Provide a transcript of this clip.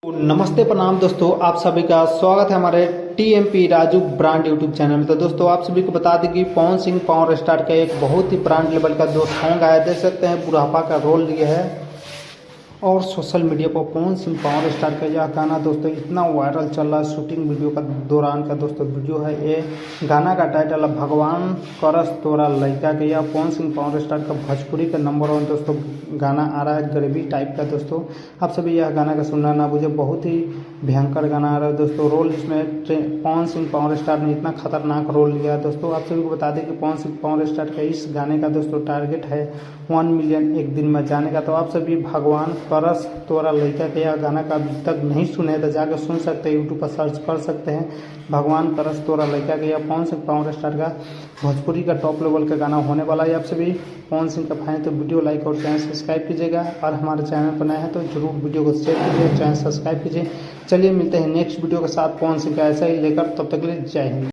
नमस्ते प्रणाम दोस्तों, आप सभी का स्वागत है हमारे TMP Raju brand YouTube channel में। तो दोस्तों आप सभी को बता दें कि पवन सिंह पावर स्टार का एक बहुत ही ब्रांड लेवल का दोस्त सॉन्ग आया, देख सकते हैं बुढ़ापा का रोल लिया है और सोशल मीडिया पर पवन सिंह पावर स्टार का यह गाना दोस्तों इतना वायरल चल रहा है। शूटिंग वीडियो का दौरान का दोस्तों वीडियो है ये। गाना का टाइटल है भगवान करस तोरा लइका के। यह पवन सिंह पावर स्टार का भोजपुरी का नंबर 1 दोस्तों गाना आ रहा है, गरीबी टाइप का। दोस्तों आप सभी यह गाना का सुनना ना मुझे बहुत ही भयंकर गाना आ रहा है दोस्तों। रोल इसमें पवन सिंह पावर स्टार ने इतना खतरनाक रोल लिया है दोस्तों। आप सभी को बता दें कि पवन सिंह पावर स्टार का इस गाने का दोस्तों टारगेट है 1 मिलियन एक दिन में जाने का। तो आप सभी भगवान करस तोरा लइका के यह गाना का अभी तक नहीं सुने तो जाकर सुन सकते हैं, यूट्यूब पर सर्च कर सकते हैं भगवान करस तोरा लइका के। यह पवन सिंह पावर स्टार का भोजपुरी का टॉप लेवल का गाना होने वाला है। आप सभी पवन सिंह का फैन तो वीडियो लाइक और चैनल सब्सक्राइब कीजिएगा, और हमारे चैनल पर नए हैं तो जरूर वीडियो को शेयर कीजिए, चैनल सब्सक्राइब कीजिए। चलिए मिलते हैं नेक्स्ट वीडियो के साथ पवन सिंह का ऐसा ही लेकर, तब तक के लिए जय हिंद।